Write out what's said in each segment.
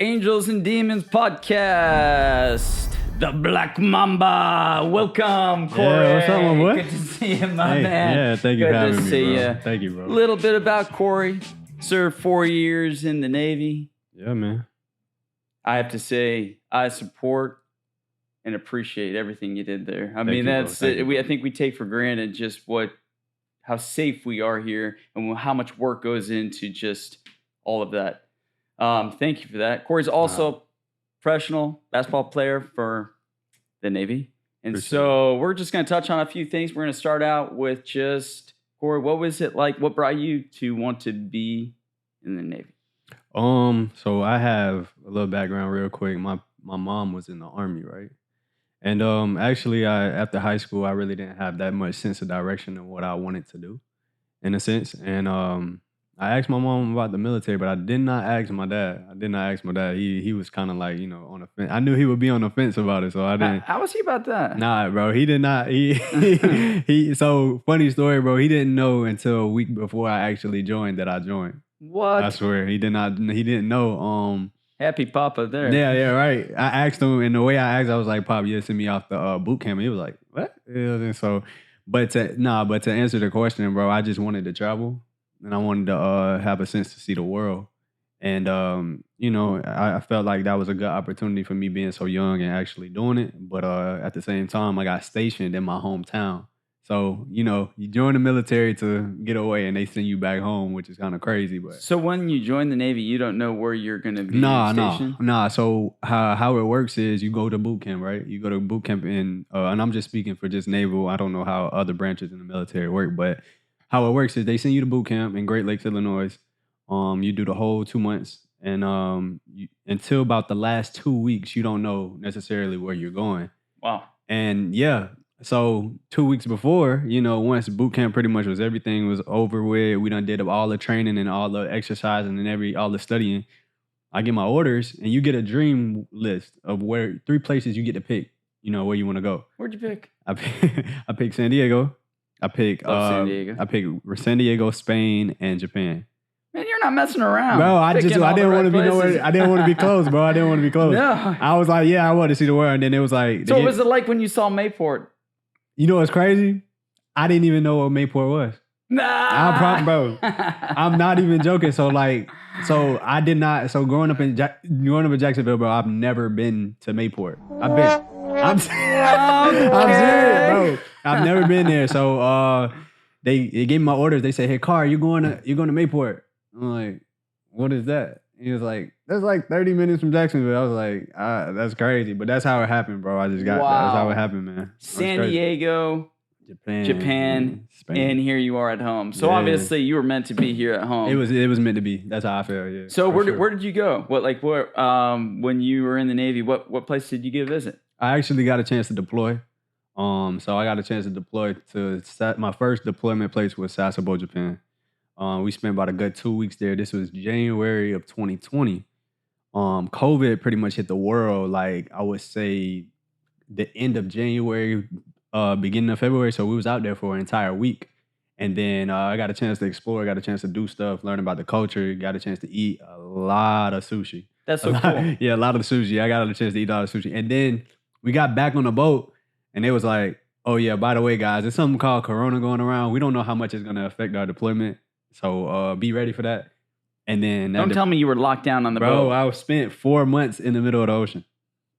Angels and Demons Podcast, the Black Mamba. Welcome, Koree. Yeah, what's up, my boy? Good to see you, my man. Yeah, thank you for having me, see bro. you. Thank you, bro. A little bit about Koree. Served 4 years in the Navy. Yeah, man. I have to say, I support and appreciate everything you did there. I mean, you, that's it. I think we take for granted just how safe we are here and how much work goes into just all of that. Thank you for that. Koree's also professional basketball player for the Navy. And so we're just going to touch on a few things. We're going to start out with just, Koree, what was it like? What brought you to want to be in the Navy? So I have a little background real quick. My mom was in the Army, right? And actually, after high school, I really didn't have that much sense of direction of what I wanted to do, in a sense. And I asked my mom about the military, but I did not ask my dad. He was kind of like, on the fence. I knew he would be on the fence about it, so I didn't. How was he about that? Nah, bro, he did not. He so funny story, bro. He didn't know until a week before I actually joined that I joined. What? I swear, he didn't know. Happy Papa there. Yeah, right. I asked him, and the way I asked, I was like, "Pop, you sent me off the boot camp." And he was like, "What?" And so, but to answer the question, bro, I just wanted to travel. And I wanted to have a sense to see the world. And, I felt like that was a good opportunity for me being so young and actually doing it. But at the same time, I got stationed in my hometown. So, you join the military to get away and they send you back home, which is kind of crazy. But so when you join the Navy, you don't know where you're going to be stationed? Nah. So how it works is you go to boot camp, right? You go to boot camp and I'm just speaking for just naval. I don't know how other branches in the military work, but how it works is they send you to boot camp in Great Lakes, Illinois. You do the whole 2 months, and until about the last 2 weeks, you don't know necessarily where you're going. Wow. And yeah, so 2 weeks before, once boot camp pretty much everything was over with, we done did all the training and all the exercising and all the studying. I get my orders, and you get a dream list of 3 places you get to pick. Where you want to go. Where'd you pick? I picked San Diego. I picked San Diego. I picked San Diego, Spain, and Japan. Man, you're not messing around. Bro, I didn't want to be nowhere. I didn't want to be close, bro. I didn't want to be close. No. I was like, I want to see the world. And then it was like, so what was it like when you saw Mayport? You know what's crazy? I didn't even know what Mayport was. Nah. Bro, I'm not even joking. So I did not. So growing up in Jacksonville, bro, I've never been to Mayport. I'm serious, bro. I've never been there. So they gave me my orders. They said, "Hey, Carr, you're going to Mayport." I'm like, "What is that?" He was like, "That's like 30 minutes from Jacksonville." I was like, "That's crazy," but that's how it happened, bro. I just got that's how it happened, man. San Diego, Japan, Spain. And here you are at home. So obviously you were meant to be here at home. It was meant to be. That's how I feel. Yeah. So where did you go? When you were in the Navy? What place did you get a visit? I actually got a chance to deploy. So I got a chance to deploy to my first deployment place was Sasebo, Japan. We spent about a good 2 weeks there. This was January of 2020. COVID pretty much hit the world, like I would say the end of January, beginning of February. So we was out there for an entire week. And then I got a chance to explore, got a chance to do stuff, learn about the culture, got a chance to eat a lot of sushi. That's so cool. Yeah, a lot of sushi. I got a chance to eat a lot of sushi. And then we got back on the boat and it was like, "Oh yeah, by the way, guys, there's something called Corona going around. We don't know how much it's going to affect our deployment. So be ready for that." And then don't tell me you were locked down on the boat. Bro, I spent 4 months in the middle of the ocean.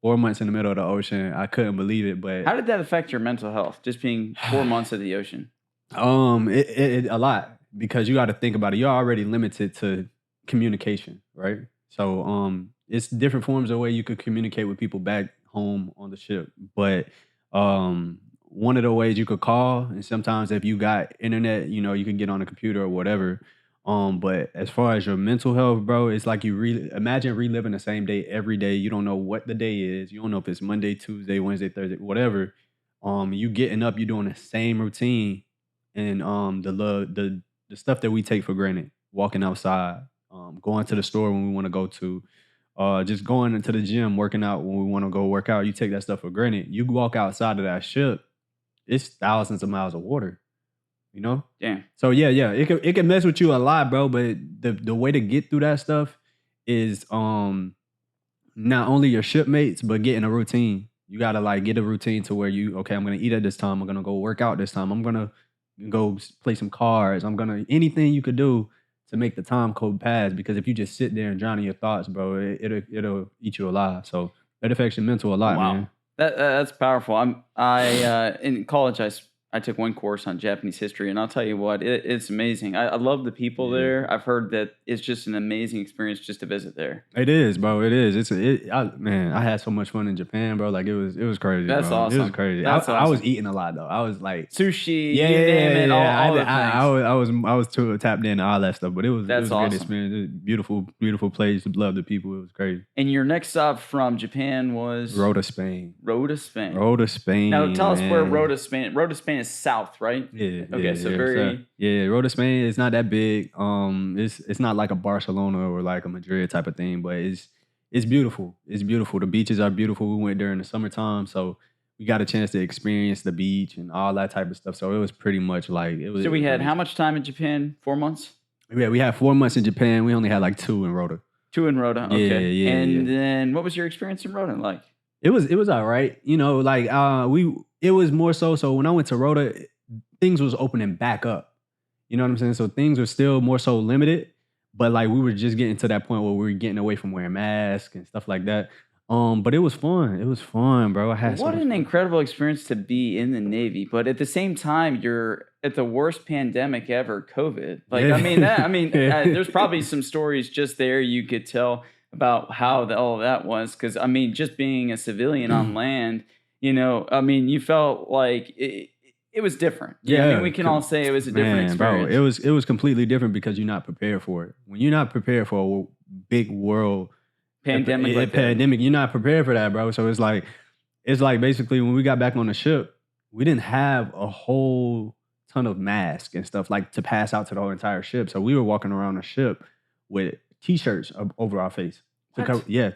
4 months in the middle of the ocean. I couldn't believe it. But how did that affect your mental health? Just being 4 months of the ocean. It a lot, because you got to think about it. You're already limited to communication, right? So it's different forms of way you could communicate with people back home on the ship. But one of the ways you could call, and sometimes if you got internet, you can get on a computer or whatever. But as far as your mental health, bro, it's like you imagine reliving the same day every day. You don't know what the day is. You don't know if it's Monday, Tuesday, Wednesday, Thursday, whatever. You getting up, you doing the same routine, and the stuff that we take for granted, walking outside, going to the store when we want to go to, just going into the gym, working out when we want to go work out. You take that stuff for granted. You walk outside of that ship, it's thousands of miles of water. Damn. So yeah, it can mess with you a lot, bro. But the way to get through that stuff is not only your shipmates, but getting a routine. You gotta like get a routine to where I'm gonna eat at this time. I'm gonna go work out this time. I'm gonna go play some cards. I'm gonna anything you could do to make the time code pass. Because if you just sit there and drown in your thoughts, bro, it'll eat you alive. So that affects your mental a lot, man. That's powerful. In college I took one course on Japanese history, and I'll tell you what, it's amazing. I love the people there. I've heard that it's just an amazing experience just to visit there. It is, bro. It is. I had so much fun in Japan, bro. Like it was crazy. That's bro. awesome. It was crazy. I was eating a lot though. I was like sushi, you name it, all the things. I was too tapped into all that stuff, but it was a awesome. great experience. It was a beautiful place. Love the people. It was crazy. And your next stop from Japan was Rota, Spain. Rota, Spain. Now tell us where Rota, Spain. Rota, Spain is south, right? Yeah. Okay, so very. Rota, Spain is not that big. It's not like a Barcelona or like a Madrid type of thing, but it's beautiful. It's beautiful. The beaches are beautiful. We went during the summertime, so we got a chance to experience the beach and all that type of stuff. So it was pretty much like it was. So we had how much time in Japan? 4 months? Yeah, we had 4 months in Japan. We only had like 2 in Rota. 2 in Rota. Okay. And then what was your experience in Rota like? It was all right. You know, like it was more so when I went to Rota, things was opening back up. You know what I'm saying? So things were still more so limited, but like we were just getting to that point where we were getting away from wearing masks and stuff like that. But it was fun. It was fun, bro. What an incredible experience to be in the Navy, but at the same time, you're at the worst pandemic ever, COVID. Like, yeah. There's probably some stories just there you could tell about how all of that was. Because just being a civilian on land, you felt like it was different. Yeah, we can all say it was a different experience. Bro, it was completely different because you're not prepared for it. When you're not prepared for a big world pandemic, you're not prepared for that, bro. So it's like basically when we got back on the ship, we didn't have a whole ton of masks and stuff like to pass out to the whole entire ship. So we were walking around the ship with T-shirts over our face to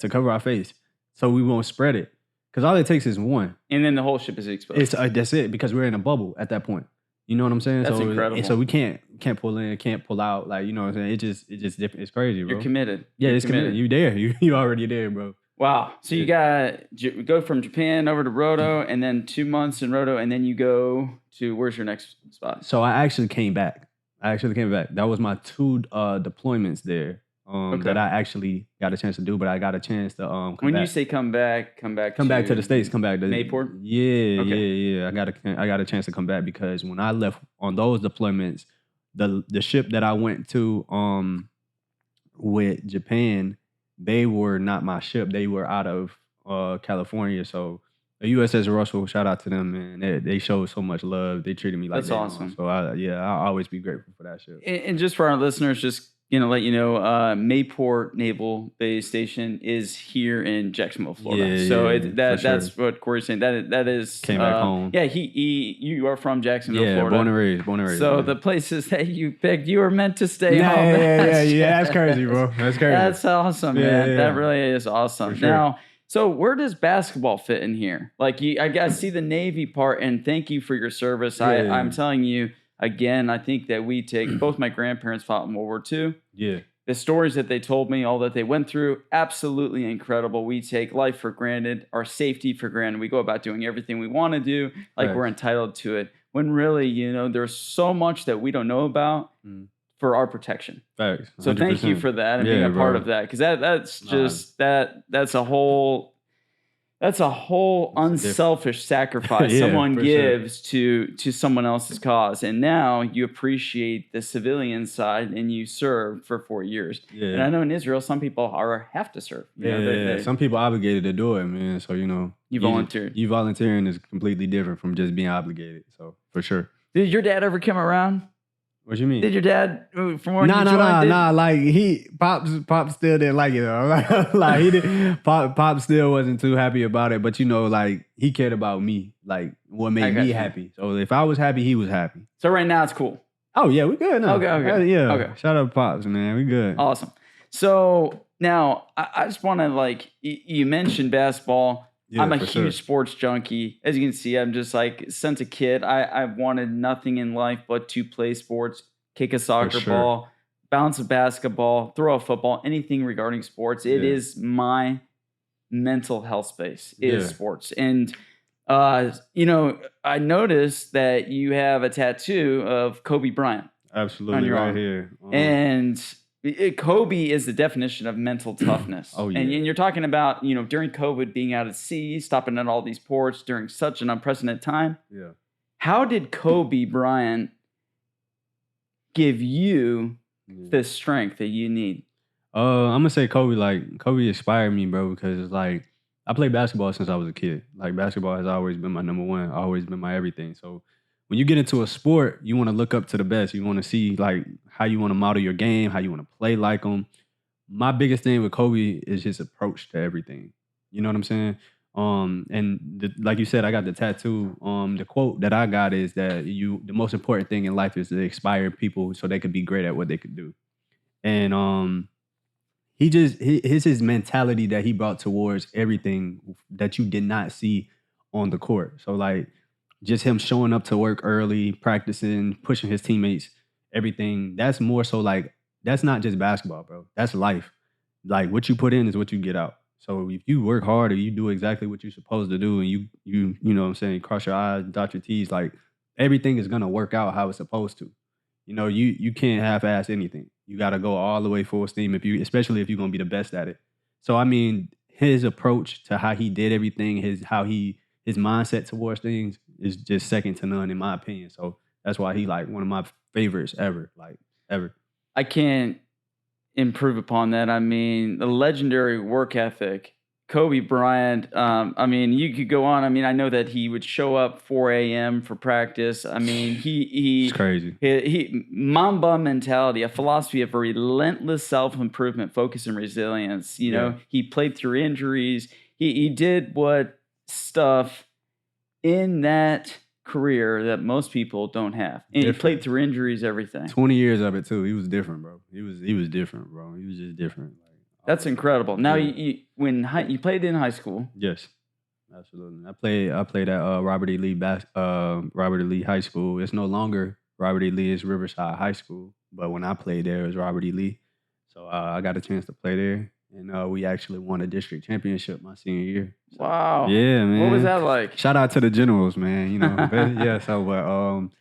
cover our face, so we won't spread it. Because all it takes is one. And then the whole ship is exposed. That's it, because we're in a bubble at that point. You know what I'm saying? That's incredible. So we can't pull in, can't pull out. Like, you know what I'm saying? It just different. It's crazy, bro. You're committed. Yeah, it's committed. You there. You already there, bro. Wow. So you go from Japan over to Roto, and then 2 months in Roto, and then you go to, where's your next spot? So I actually came back. That was my 2 deployments there. That I actually got a chance to do, but I got a chance to when back. You say come back to the States, come back to Mayport. Yeah. I got a chance to come back because when I left on those deployments, the ship that I went to with Japan, they were not my ship. They were out of California. So the USS Russell, shout out to them, man. They showed so much love. They treated me like that's awesome. So I'll always be grateful for that ship. And just for our listeners, just let you know, Mayport Naval Base Station is here in Jacksonville, Florida. That's what Koree's saying. That is came back home. Yeah, you are from Jacksonville, Florida. Born and raised. So the places that you picked, you were meant to stay home. Yeah. That's crazy, bro. That's crazy. That's awesome, man. Yeah. That really is awesome. Sure. Now, so where does basketball fit in here? Like, I see the Navy part, and thank you for your service. I'm telling you. Again, I think that we take, both my grandparents fought in World War II. Yeah. The stories that they told me, all that they went through, absolutely incredible. We take life for granted, our safety for granted. We go about doing everything we want to do, like we're entitled to it. When really, there's so much that we don't know about for our protection. Facts. 100%. So thank you for that and being a part of that. Because that's a whole... That's a whole unselfish sacrifice someone gives to someone else's cause. And now you appreciate the civilian side and you serve for 4 years. Yeah. And I know in Israel, some people have to serve. Some people obligated to do it, man. So, you volunteered. You volunteering is completely different from just being obligated. So, for sure. Did your dad ever come around? What you mean? Did your dad from when you joined? Nah. Like Pops still didn't like it though. Like he did. Pop still wasn't too happy about it. But like he cared about me, like what made me happy. So if I was happy, he was happy. So right now it's cool. Oh yeah, we good now. Okay. Yeah. Okay. Shout out to Pops, man. We good. Awesome. So now I just want to you mentioned basketball. Yeah, I'm a huge sports junkie. As you can see, I'm just since a kid, I've wanted nothing in life but to play sports, kick a soccer ball, bounce a basketball, throw a football, anything regarding sports. It is my mental health space is Yeah. sports. And, I noticed that you have a tattoo of Kobe Bryant on Absolutely, your right arm. here. And Kobe is the definition of mental toughness. Oh, And yeah. you're talking about, during COVID, being out at sea, stopping at all these ports during such an unprecedented time. Yeah. How did Kobe Bryant give you Yeah. the strength that you need? I'm gonna say Kobe inspired me, bro, because like I played basketball since I was a kid. Like basketball has always been my number one, always been my everything. So when you get into a sport, you want to look up to the best. You want to see like how you want to model your game, how you want to play like them. My biggest thing with Kobe is his approach to everything. You know what I'm saying? Like you said, I got the tattoo. The quote that I got is that the most important thing in life is to inspire people so they could be great at what they could do. And his mentality that he brought towards everything that you did not see on the court. So like just him showing up to work early, practicing, pushing his teammates, everything. That's more so like that's not just basketball, bro. That's life. Like what you put in is what you get out. So if you work hard or you do exactly what you're supposed to do and you know what I'm saying, cross your I's, dot your T's, like everything is gonna work out how it's supposed to. You can't half-ass anything. You got to go all the way full steam especially if you're gonna be the best at it. So I mean, his approach to how he did everything, his mindset towards things is just second to none in my opinion. So that's why he like one of my favorites ever, like ever. I can't improve upon that. I mean, the legendary work ethic. Kobe Bryant, you could go on. I mean, I know that he would show up 4 a.m. for practice. I mean, It's crazy. he Mamba mentality, a philosophy of relentless self-improvement, focus, and resilience. He played through injuries. He did what stuff in that career that most people don't have. And he played through injuries, everything. 20 years of it too. He was different, bro. He was different, bro. He was just different. That's incredible. Now, you played in high school. Yes, absolutely. I played at Robert E. Lee High School. It's no longer Robert E. Lee. It's Riverside High School. But when I played there, it was Robert E. Lee. So I got a chance to play there, and we actually won a district championship my senior year. So, wow. Yeah, man. What was that like? Shout out to the Generals, man. But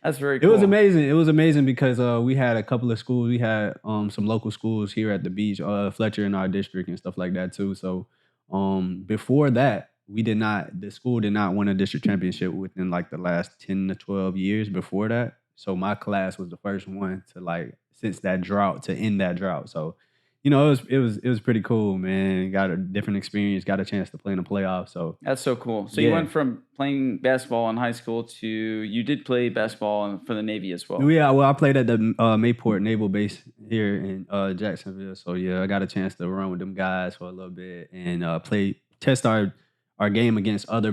that's very cool. It was amazing. It was amazing because we had a couple of schools. We had some local schools here at the beach, Fletcher in our district and stuff like that too. So before that, the school did not win a district championship within like the last 10 to 12 years before that. So my class was the first one to since that drought to end that drought. So it was pretty cool, man. Got a different experience, got a chance to play in the playoffs. So that's so cool. So you went from playing basketball in high school to you did play basketball for the Navy as well. Yeah, well, I played at the Mayport Naval Base here in Jacksonville. So yeah, I got a chance to run with them guys for a little bit and test our game against other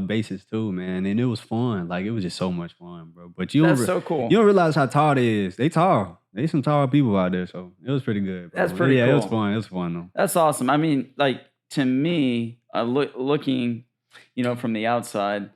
bases too, man. And it was fun. Like it was just so much fun, bro. But that's so cool. You don't realize how tall they is. They tall. They some tall people out there, so it was pretty good, bro. That's pretty cool. Yeah, it was fun. It was fun though. That's awesome. I mean, like to me, looking, from the outside,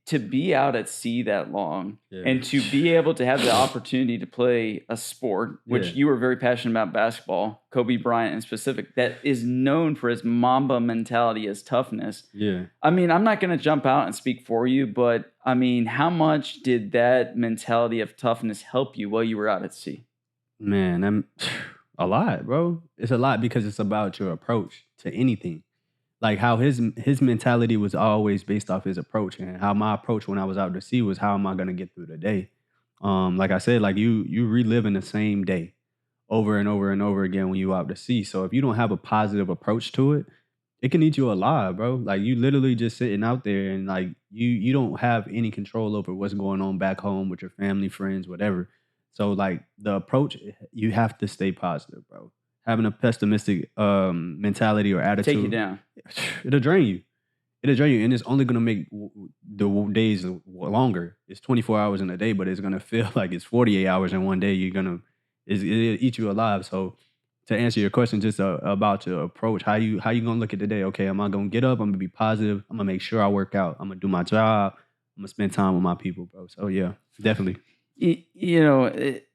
to be out at sea that long and to be able to have the opportunity to play a sport, which you were very passionate about basketball, Kobe Bryant in specific, that is known for his Mamba mentality, his toughness. Yeah. I mean, I'm not going to jump out and speak for you, but I mean, how much did that mentality of toughness help you while you were out at sea? Man, a lot, bro. It's a lot because it's about your approach to anything. Like how his mentality was always based off his approach, and how my approach when I was out to sea was how am I gonna get through the day. Like I said, like you reliving the same day over and over and over again when you out to sea. So if you don't have a positive approach to it, it can eat you alive, bro. Like you literally just sitting out there and like you don't have any control over what's going on back home with your family, friends, whatever. So like the approach, you have to stay positive, bro. Having a pessimistic mentality or attitude take you down. It'll drain you. And it's only gonna make the days longer. It's 24 hours in a day, but it's gonna feel like it's 48 hours in one day. It'll eat you alive. So to answer your question, just about your approach, how you gonna look at the day? Okay, am I gonna get up? I'm gonna be positive. I'm gonna make sure I work out. I'm gonna do my job. I'm gonna spend time with my people, bro. So yeah, definitely.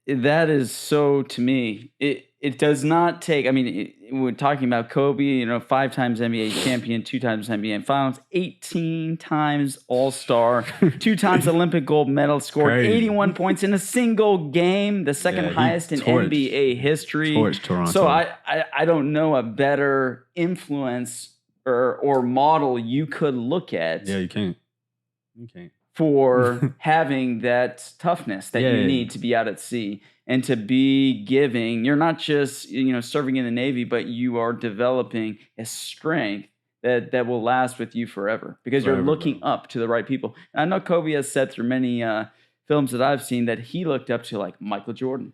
that is so, to me, it does not take, I mean, we're talking about Kobe, 5 times NBA champion, 2 times NBA finals, 18 times All-Star, 2 times Olympic gold medal, scored Crazy. 81 points in a single game, the second Yeah, he highest in torched- NBA history. Torched Toronto. So I don't know a better influence or model you could look at. Yeah, you can't. You can't. For having that toughness that you Yeah. need to be out at sea and to be giving. You're not just serving in the Navy, but you are developing a strength that will last with you forever because you're looking up to the right people. And I know Kobe has said through many films that I've seen that he looked up to like Michael Jordan,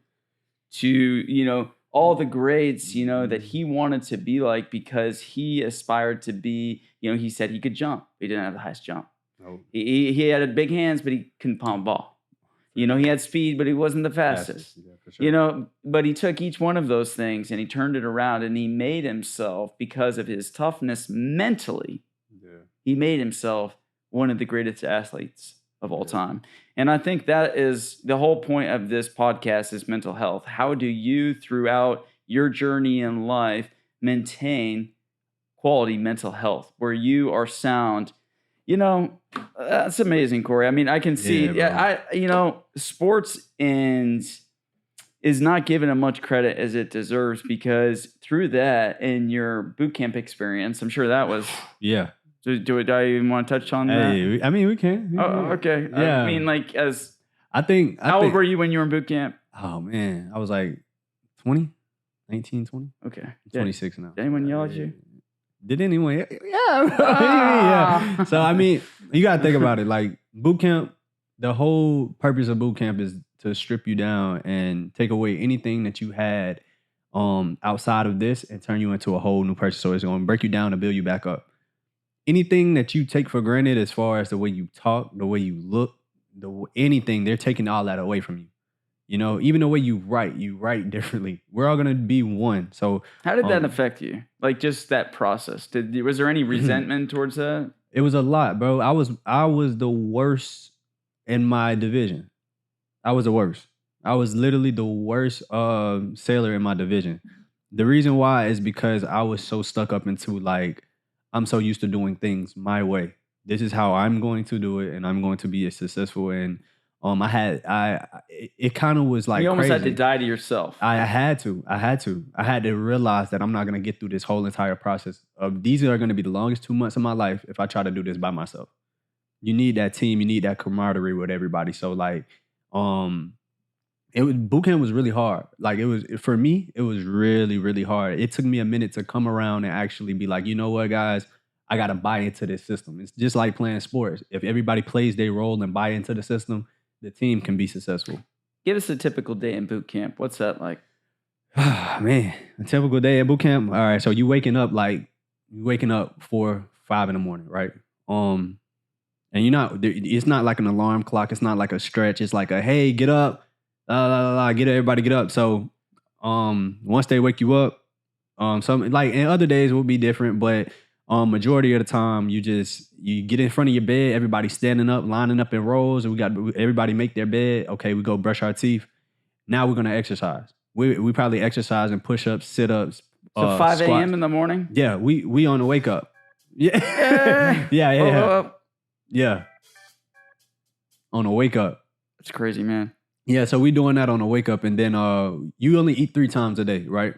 to all the greats that he wanted to be like because he aspired to be. He said he could jump. He didn't have the highest jump. No. He had big hands, but he couldn't palm a ball. He had speed, but he wasn't the fastest. Yeah, for sure. But he took each one of those things and he turned it around and he made himself, because of his toughness mentally, he made himself one of the greatest athletes of all time. And I think that is the whole point of this podcast is mental health. How do you, throughout your journey in life, maintain quality mental health where you are sound? That's amazing, Koree. I mean, I can see, sports is not given as much credit as it deserves because through that and your boot camp experience, I'm sure that was. Yeah. Do I even want to touch on that? I mean, we can. Oh, okay. Yeah. I mean, how old were you when you were in boot camp? Oh, man. I was like 20, 19, 20. Okay. I'm 26 now. Did anyone yell at you? Did anyone? Yeah. Yeah. So, I mean, you got to think about it. Like, boot camp, the whole purpose of boot camp is to strip you down and take away anything that you had outside of this and turn you into a whole new person. So, it's going to break you down and build you back up. Anything that you take for granted as far as the way you talk, the way you look, anything, they're taking all that away from you. Even the way you write differently. We're all going to be one. So how did that affect you? Like just that process? Was there any resentment towards that? It was a lot, bro. I was the worst in my division. I was the worst. I was literally the worst sailor in my division. The reason why is because I was so stuck up into like, I'm so used to doing things my way. This is how I'm going to do it, and I'm going to be successful. And it kind of was like you almost crazy. had to die to yourself. I had to realize that I'm not going to get through this whole entire process. These are going to be the longest 2 months of my life if I try to do this by myself. You need that team. You need that camaraderie with everybody. So like, boot camp was really hard. Like for me, it was really, really hard. It took me a minute to come around and actually be like, you know what, guys, I got to buy into this system. It's just like playing sports. If everybody plays their role and buy into the system, the team can be successful. Give us a typical day in boot camp. What's that like? Man, a typical day at boot camp. All right, so you waking up 4, 5 in the morning, right? And it's not like an alarm clock. It's not like a stretch. It's like a, hey, get up. Everybody get up. So once they wake you up, some like in other days will be different, but majority of the time you get in front of your bed, everybody standing up, lining up in rows, and we got everybody make their bed. Okay, we go brush our teeth. Now we're gonna exercise. We probably exercise and push-ups, sit-ups. So 5 a.m. squats. in the morning? Yeah, we on the wake up. Yeah. Yeah. On the wake up. That's crazy, man. Yeah, so we doing that on the wake up, and then you only eat 3 times a day, right?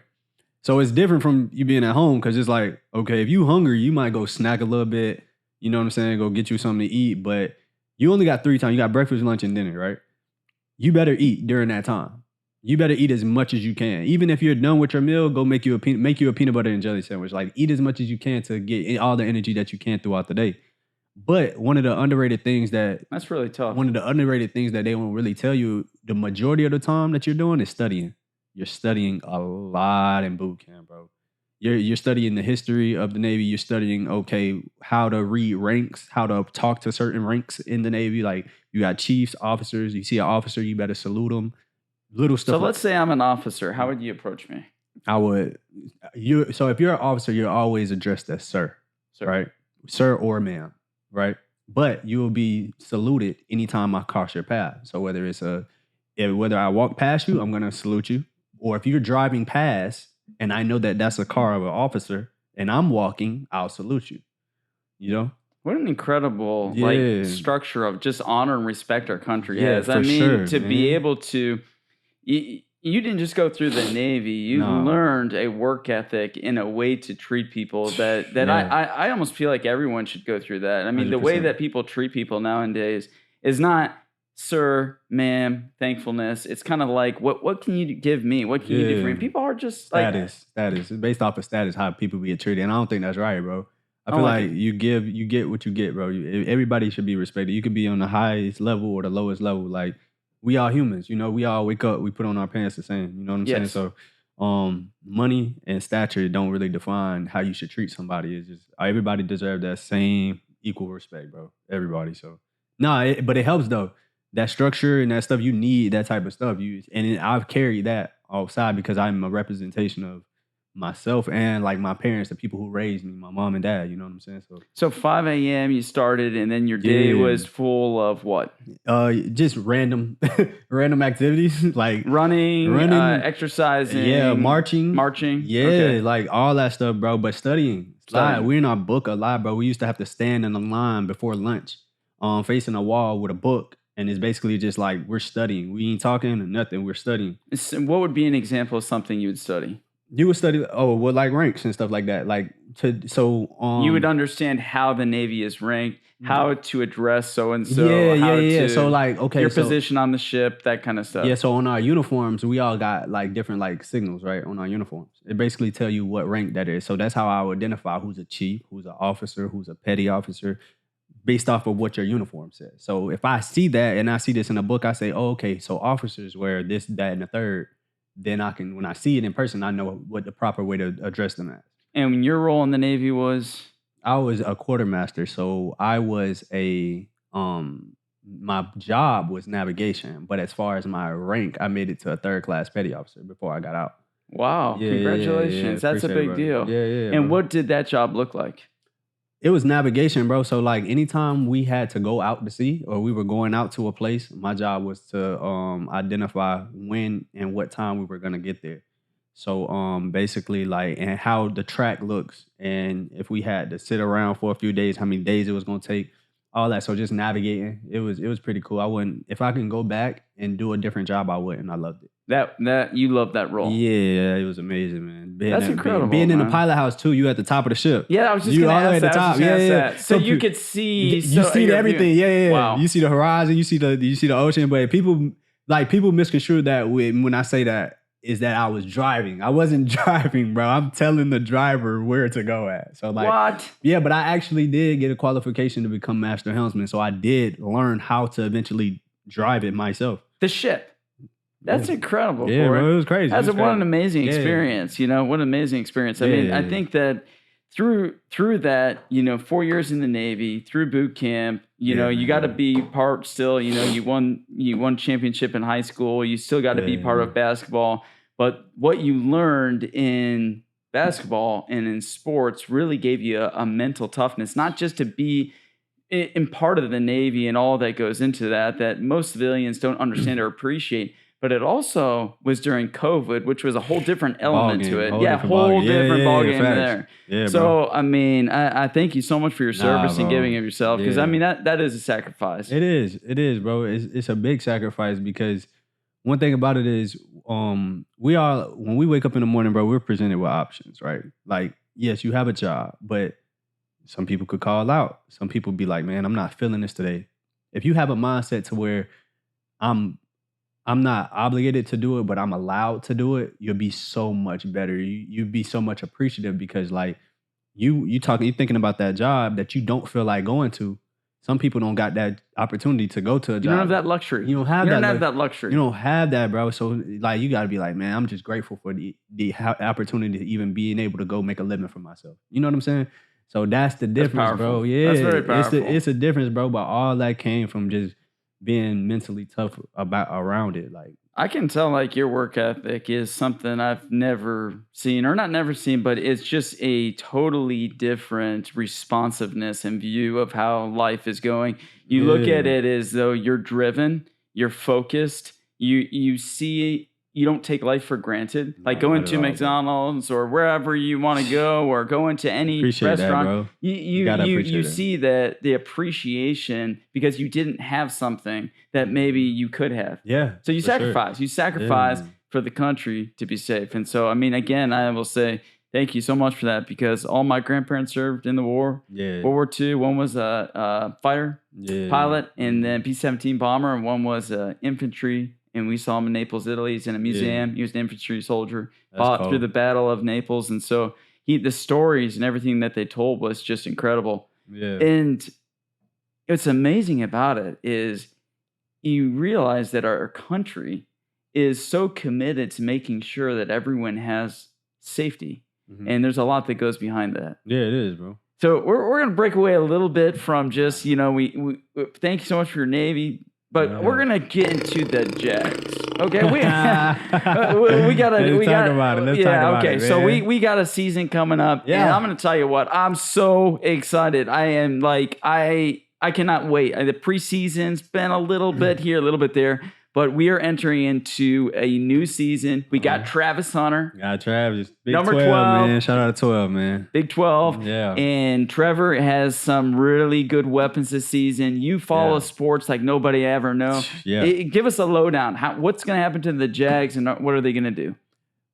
So it's different from you being at home because it's like, okay, if you hungry, you might go snack a little bit, you know what I'm saying, go get you something to eat, but you only got 3 times. You got breakfast, lunch, and dinner, right? You better eat during that time. You better eat as much as you can. Even if you're done with your meal, go make you a peanut butter and jelly sandwich. Like, eat as much as you can to get all the energy that you can throughout the day. But one of the underrated things that's really tough. One of the underrated things that they won't really tell you, the majority of the time that you're doing is studying. You're studying a lot in boot camp, bro. You're studying the history of the Navy. You're studying, okay, how to read ranks, how to talk to certain ranks in the Navy. Like, you got chiefs, officers. You see an officer, you better salute them. Little stuff. So let's say I'm an officer. How would you approach me? I would. So if you're an officer, you're always addressed as sir, right? Sir or ma'am, right? But you will be saluted anytime I cross your path. So whether it's whether I walk past you, I'm gonna salute you, or if you're driving past and I know that that's a car of an officer and I'm walking, I'll salute you. You know? What an incredible Yeah. structure of just honor and respect our country Yeah, has. for I mean, sure, to be man. able to, you didn't just go through the Navy. You No. learned a work ethic in a way to treat people that Yeah. I almost feel like everyone should go through that. I mean, the way 100%. that people treat people nowadays is not sir, ma'am, thankfulness. It's kind of like, what can you give me? What can you do for me? Yeah. People are just like, Status. It's based off of status, how people get treated. And I don't think that's right, bro. I I feel like like it. you get what you get, bro. Everybody should be respected. You could be on the highest level or the lowest level. Like, we all humans, you know, we all wake up, we put on our pants the same. You know what I'm saying? Yes. So money and stature don't really define how you should treat somebody. It's just everybody deserves that same equal respect, bro. Everybody. So but it helps though. That structure and that stuff, you need that type of stuff. I've carried that outside because I'm a representation of myself and like my parents, the people who raised me, my mom and dad. You know what I'm saying? So 5 a.m. you started, and then your day Yeah. was full of what? Just random activities like Running, exercising, yeah, marching. Yeah, Okay. like all that stuff, bro. But studying. Studying. We're in our book a lot, bro. We used to have to stand in a line before lunch, facing a wall with a book. And it's basically just like we're studying. We ain't talking or nothing. We're studying. What would be an example of something you would study? You would study, like ranks and stuff like that. Like you would understand how the Navy is ranked, how to address so and so. Yeah. So like, okay, your position on the ship, that kind of stuff. Yeah. So on our uniforms, we all got like different like signals, right? On our uniforms, it basically tell you what rank that is. So that's how I would identify who's a chief, who's an officer, who's a petty officer, based off of what your uniform says. So if I see that and I see this in a book, I say, oh, okay, so officers wear this, that, and the third. Then when I see it in person, I know what the proper way to address them as. And your role in the Navy was? I was a quartermaster. So I was my job was navigation. But as far as my rank, I made it to a third-class petty officer before I got out. Wow. Yeah, congratulations. That's a big deal. Yeah. And bro. what did that job look like? It was navigation, bro. So like anytime we had to go out to sea or we were going out to a place, my job was to identify when and what time we were gonna get there. So basically like and how the track looks and if we had to sit around for a few days, how many days it was gonna take, all that. So just navigating. It was pretty cool. I wouldn't, if I can go back and do a different job, I wouldn't. I loved it. That you love that role. Yeah, it was amazing, man. That's incredible. Being in the man. pilot house too, you at the top of the ship. Yeah, I was just You going to all the way ask at the that. top. Yeah. So you could see. You see everything. Yeah. Wow. You see the horizon. You see the ocean. But people misconstrue that when I say that is that I was driving. I wasn't driving, bro. I'm telling the driver where to go at. So like, what? Yeah, but I actually did get a qualification to become master helmsman. So I did learn how to eventually drive it myself. The ship. That's incredible. Yeah, Corey. bro, it was crazy. What an amazing experience. You know, what an amazing experience. I mean, I think that through that, 4 years in the Navy, through boot camp, you know, you got to be part still, you won championship in high school. You still got to be part of basketball. But what you learned in basketball and in sports really gave you a mental toughness, not just to be in part of the Navy and all that goes into that most civilians don't understand or appreciate. But it also was during COVID, which was a whole different element to it. Whole different ballgame there. Yeah, so, bro. I mean, I thank you so much for your service and giving of yourself. Because, I mean, that is a sacrifice. It is, bro. It's a big sacrifice because one thing about it is when we wake up in the morning, bro, we're presented with options, right? Like, yes, you have a job, but some people could call out. Some people be like, man, I'm not feeling this today. If you have a mindset to where I'm not obligated to do it, but I'm allowed to do it, you'll be so much better. You'd be so much appreciative because like you thinking about that job that you don't feel like going to. Some people don't got that opportunity to go to a job. You don't have that luxury. You don't have that luxury. You don't have that, bro. So like you gotta be like, man, I'm just grateful for the opportunity to even being able to go make a living for myself. You know what I'm saying? So that's the difference, bro. Yeah, that's very powerful. It's a difference, bro. But all that came from just being mentally tough around it. Like I can tell like your work ethic is something I've never seen, or not never seen, but it's just a totally different responsiveness and view of how life is going. You look at it as though you're driven, you're focused, you don't take life for granted. Like No, going not to at all, bro. McDonald's or wherever you want to go, or going to any Appreciate that, restaurant. bro. You gotta appreciate you that. see that the appreciation because you didn't have something that maybe you could have. Yeah. So you for sure. sacrifice. You sacrifice Yeah. for the country to be safe. And so, I mean, again, I will say thank you so much for that because all my grandparents served in the war. Yeah. World War II. One was a fighter Yeah. pilot, and then P-17 bomber, and one was infantry. And we saw him in Naples, Italy. He's in a museum. He was an infantry soldier, fought through cold. the Battle of Naples. And so the stories and everything that they told was just incredible. Yeah. And what's amazing about it is you realize that our country is so committed to making sure that everyone has safety. Mhm. And there's a lot that goes behind that. Yeah, it is, bro. So we're going to break away a little bit from just, we thank you so much for your Navy, but we're going to get into the Jags. Okay, we got to Let's talk about it. Let's talk about it, So man. we got a season coming up. Yeah. And I'm going to tell you what, I'm so excited. I am like I cannot wait. The preseason's been a little bit here, a little bit there, but we are entering into a new season. We got Travis Hunter, Got Travis. Big Number 12, 12. man. Shout out to 12, man. Big 12. Yeah. And Trevor has some really good weapons this season. You follow Yeah. sports like nobody ever know. Yeah. Give us a lowdown. What's going to happen to the Jags and what are they going to do?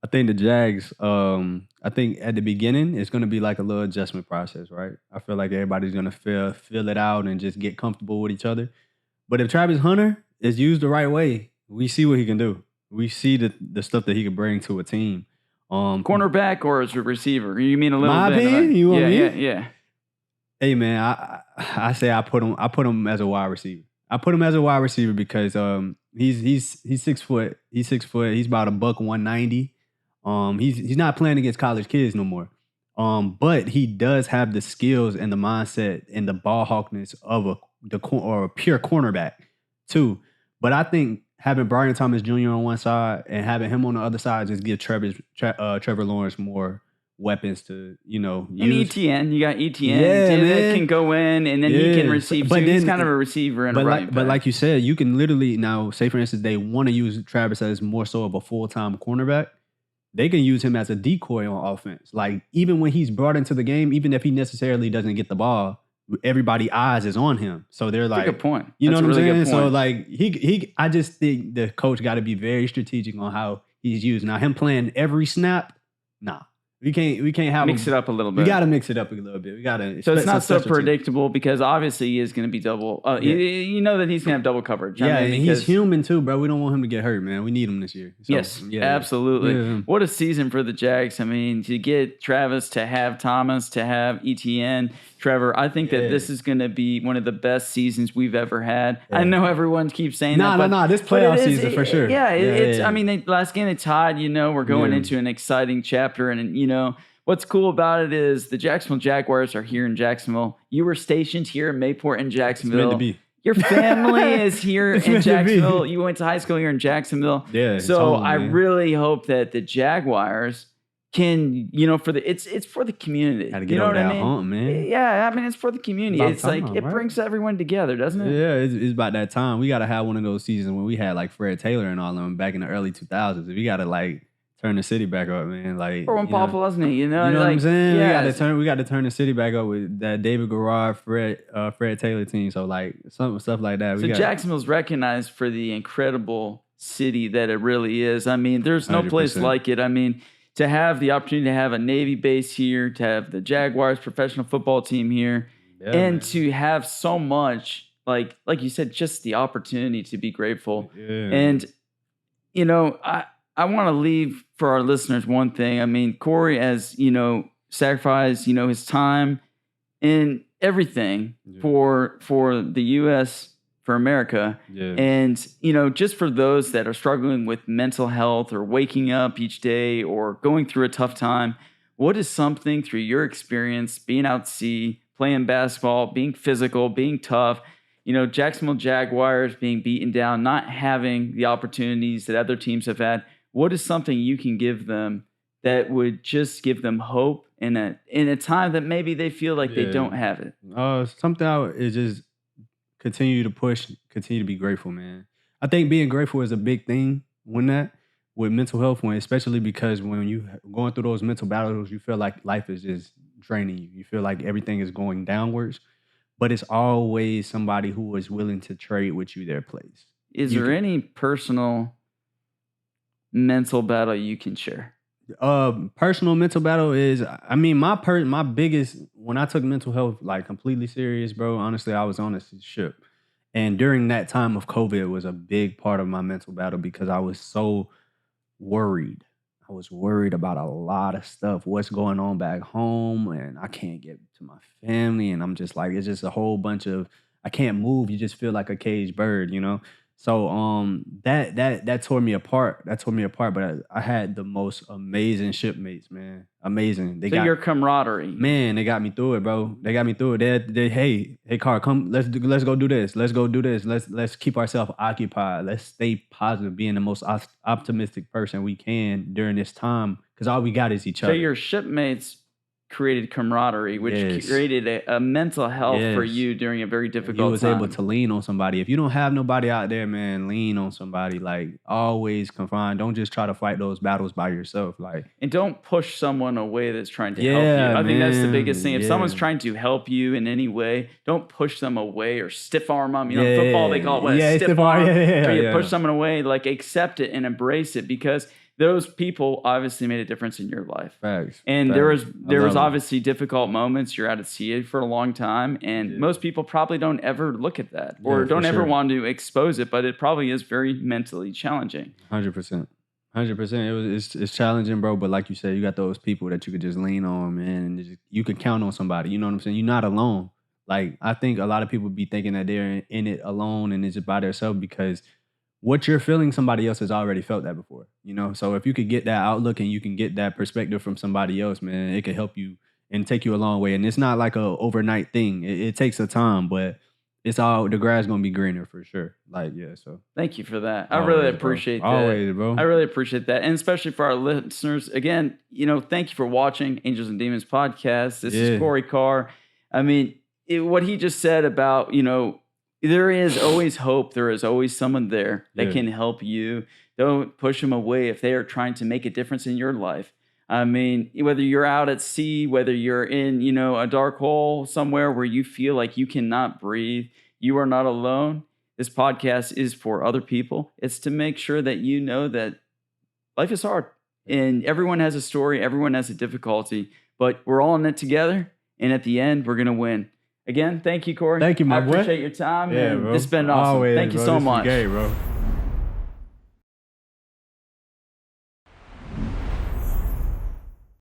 I think the Jags, I think at the beginning, it's going to be like a little adjustment process, right? I feel like everybody's going to feel it out and just get comfortable with each other. But if Travis Hunter is used the right way, we see what he can do. We see the stuff that he can bring to a team. Cornerback or as a receiver? You mean a little My bit? opinion? You want me? Yeah. Hey man, I say I put him as a wide receiver. I put him as a wide receiver because he's 6 foot. He's 6 foot. He's about $190. He's not playing against college kids no more. But he does have the skills and the mindset and the ball hawkness of a pure cornerback too. But I think having Brian Thomas Jr. on one side and having him on the other side just give Trevor Lawrence more weapons to, use. And ETN, you got ETN. Yeah, man. That can go in and then he can receive too. He's kind of a receiver and a running back. But like you said, you can literally now, say for instance, they want to use Travis as more so of a full-time cornerback. They can use him as a decoy on offense. Like, even when he's brought into the game, even if he necessarily doesn't get the ball, everybody's eyes is on him. So they're like, that's a good point. You know That's what a I'm really saying? good point. So like I just think the coach got to be very strategic on how he's used. Now him playing every snap, nah. We can't have mix it up a little bit. We got to mix it up a little bit. We got to. So it's not so predictable because obviously he is going to be double. You know that he's going to have double coverage. Yeah, I mean, and he's human too, bro. We don't want him to get hurt, man. We need him this year. So, yes, yeah, absolutely. Yeah. What a season for the Jags. I mean, to get Travis, to have Thomas, to have ETN, Trevor, I think that this is going to be one of the best seasons we've ever had. Yeah. I know everyone keeps saying that. No. This playoff season for sure. I mean, last game they tied. We're going into an exciting chapter, and what's cool about it is the Jacksonville Jaguars are here in Jacksonville. You were stationed here in Mayport in Jacksonville. It's meant to be. Your family is here in Jacksonville. You went to high school here in Jacksonville. Yeah. So I really hope that the Jaguars can, it's for the community. Got to get over that hump, man. Yeah, I mean, it's for the community. It's like it brings everyone together, doesn't it? Yeah, it's about that time. We got to have one of those seasons when we had like Fred Taylor and all of them back in the early 2000s. We got to turn the city back up, man. Like, or when Paul Pelosny, you know what I'm saying? We got to turn the city back up with that David Garrard, Fred Taylor team. So stuff like that. So Jacksonville's recognized for the incredible city that it really is. I mean, there's no 100%. Place like it. I mean, to have the opportunity to have a Navy base here, to have the Jaguars professional football team here, and to have so much, like you said, just the opportunity to be grateful. Yeah. And, I want to leave for our listeners one thing. I mean, Koree has, sacrificed, his time and everything for the U.S., for America. Yeah. And, just for those that are struggling with mental health or waking up each day or going through a tough time, what is something through your experience, being out at sea, playing basketball, being physical, being tough, Jacksonville Jaguars being beaten down, not having the opportunities that other teams have had, what is something you can give them that would just give them hope in a time that maybe they feel like they don't have it? Something is just continue to push, continue to be grateful, man. I think being grateful is a big thing with mental health, especially because when you going through those mental battles, you feel like life is just draining you. You feel like everything is going downwards, but it's always somebody who is willing to trade with you their place. Is there any personal mental battle you can share? Personal mental battle is, I mean, my biggest, when I took mental health like completely serious, bro, honestly, I was on a ship. And during that time of COVID was a big part of my mental battle because I was so worried. I was worried about a lot of stuff, what's going on back home, and I can't get to my family. And I'm just like, it's just a whole bunch of, I can't move. You just feel like a caged bird, you know? So that tore me apart. That tore me apart. But I had the most amazing shipmates, man. Amazing. So your camaraderie. Man, they got me through it, bro. They got me through it. Hey, Carr, come, let's go do this. Let's go do this. Let's keep ourselves occupied. Let's stay positive, being the most optimistic person we can during this time, because all we got is each other. So your shipmates created camaraderie, which created a mental health for you during a very difficult time. You was able to lean on somebody. If you don't have nobody out there, man, lean on somebody. Like, always confide. Don't just try to fight those battles by yourself. Like, and don't push someone away that's trying to help you. I think that's the biggest thing. If someone's trying to help you in any way, don't push them away or stiff arm them. You know, football, they call it stiff arm. You push someone away, like, accept it and embrace it, because those people obviously made a difference in your life. Facts. And there was obviously difficult moments. You're out at sea for a long time, and most people probably don't ever look at that or don't ever want to expose it, but it probably is very mentally challenging. 100%. 100%. It's challenging, bro. But like you said, you got those people that you could just lean on, man. And you can count on somebody. You know what I'm saying? You're not alone. Like, I think a lot of people be thinking that they're in it alone and it's just by themselves, because what you're feeling, somebody else has already felt that before, you know? So if you could get that outlook and you can get that perspective from somebody else, man, it could help you and take you a long way. And it's not like a overnight thing. It takes a time, but the grass gonna be greener for sure. Like, so. Thank you for that. I really appreciate that. Always, bro. I really appreciate that. And especially for our listeners, again, thank you for watching Angels and Demons podcast. This is Koree Carr. I mean, what he just said about, there is always hope. There is always someone there that can help you. Don't push them away if they are trying to make a difference in your life. I mean, whether you're out at sea, whether you're in, a dark hole somewhere where you feel like you cannot breathe, you are not alone. This podcast is for other people. It's to make sure that you know that life is hard and everyone has a story. Everyone has a difficulty, but we're all in it together. And at the end, we're going to win. Again, thank you, Koree. Thank you, my boy. I appreciate your time. Yeah, bro. This has been awesome. Always, thank you bro. so This much. is gay, bro.